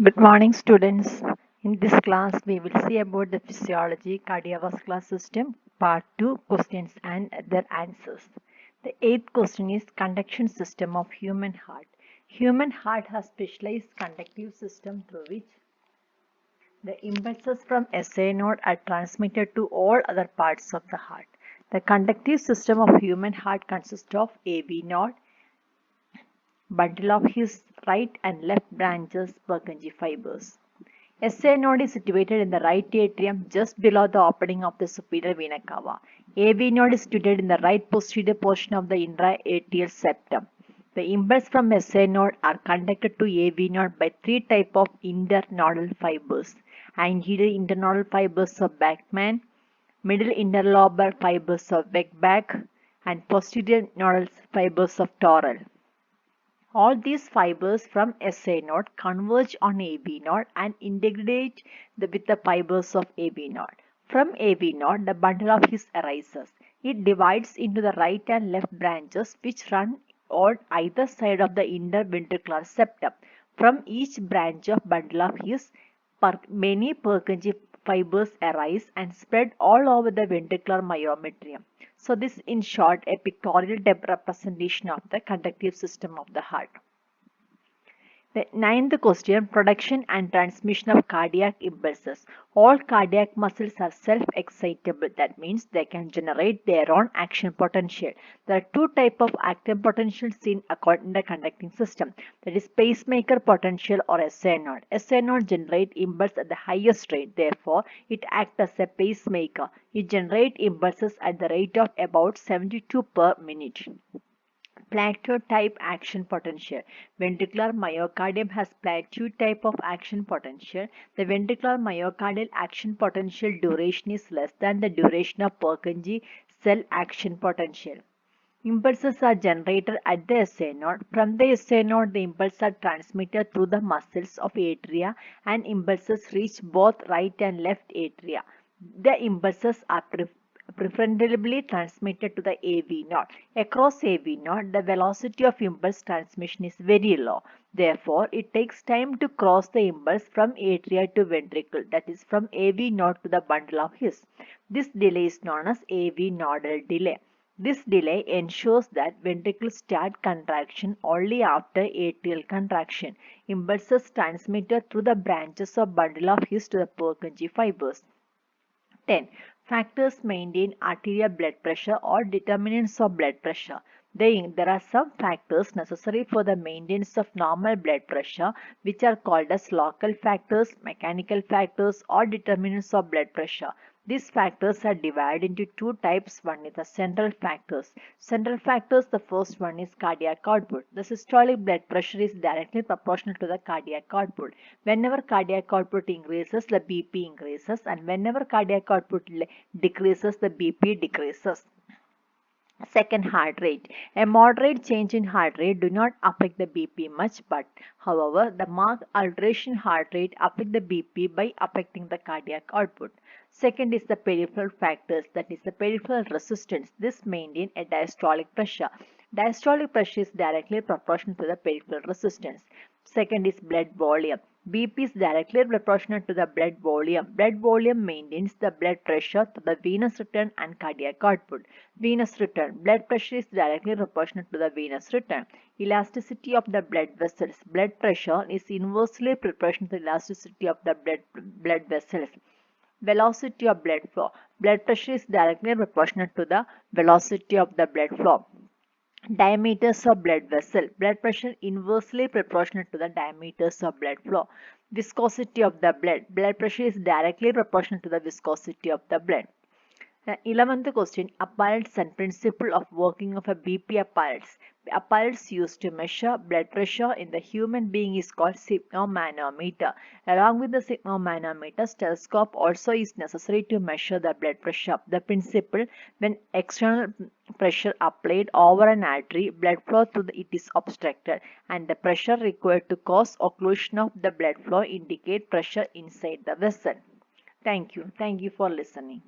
Good morning, students. In this class, we will see about the physiology cardiovascular system, part 2 questions and their answers. The eighth question is conduction system of human heart. Human heart has specialized conductive system through which the impulses from SA node are transmitted to all other parts of the heart. The conductive system of human heart consists of AV node, bundle of his right and left branches, Purkinje fibers. SA node is situated in the right atrium just below the opening of the superior vena cava. AV node is situated in the right posterior portion of the intra-atrial septum. The impulse from SA node are conducted to AV node by three types of internodal fibers: anterior internodal fibers of Bachmann, middle interlobar fibers of Weckbach, and posterior nodal fibers of Torel. All these fibers from SA node converge on AV node and integrate with the fibers of AV node. From AV node, the bundle of His arises. It divides into the right and left branches which run on either side of the interventricular septum. From each branch of bundle of His, many Purkinje fibers arise and spread all over the ventricular myometrium. So this in short a pictorial representation of the conductive system of the heart. The ninth question, production and transmission of cardiac impulses. All cardiac muscles are self-excitable. That means they can generate their own action potential. There are two types of action potentials in the conducting system. That is pacemaker potential or SA node. SA node generate impulse at the highest rate. Therefore, it acts as a pacemaker. It generates impulses at the rate of about 72 per minute. Plateau type action potential. Ventricular myocardium has plateau type of action potential. The ventricular myocardial action potential duration is less than the duration of Purkinje cell action potential. Impulses are generated at the SA node. From the SA node, the impulses are transmitted through the muscles of atria and impulses reach both right and left atria. The impulses are preferably transmitted to the AV node. Across AV node, the velocity of impulse transmission is very low. Therefore, it takes time to cross the impulse from atria to ventricle, that is from AV node to the bundle of His. This delay is known as AV nodal delay. This delay ensures that ventricles start contraction only after atrial contraction. Impulses transmitted through the branches of bundle of His to the Purkinje fibers. 10. Factors maintain arterial blood pressure or determinants of blood pressure. There are some factors necessary for the maintenance of normal blood pressure which are called as local factors, mechanical factors or determinants of blood pressure. These factors are divided into two types. One is the central factors. Central factors, the first one is cardiac output. The systolic blood pressure is directly proportional to the cardiac output. Whenever cardiac output increases, the BP increases, and whenever cardiac output decreases, the BP decreases. Second, heart rate. A moderate change in heart rate do not affect the BP much, but however, the marked alteration in heart rate affect the BP by affecting the cardiac output. Second is the peripheral factors, that is the peripheral resistance. This maintain a diastolic pressure. Diastolic pressure is directly proportional to the peripheral resistance. Second is blood volume. BP is directly proportional to the blood volume. Blood volume maintains the blood pressure to the venous return and cardiac output. Venous return. Blood pressure is directly proportional to the venous return. Elasticity of the blood vessels. Blood pressure is inversely proportional to the elasticity of the blood vessels. Velocity of blood flow. Blood pressure is directly proportional to the velocity of the blood flow. Diameters of blood vessel. Blood pressure inversely proportional to the diameters of blood flow. Viscosity of the blood. Blood pressure is directly proportional to the viscosity of the blood. 11th question, apparatus and principle of working of a BP apparatus. The apparatus used to measure blood pressure in the human being is called sphygmomanometer. Along with the sphygmomanometer, stethoscope also is necessary to measure the blood pressure. The principle, when external pressure applied over an artery, blood flow through it is obstructed, and the pressure required to cause occlusion of the blood flow indicate pressure inside the vessel. Thank you. Thank you for listening.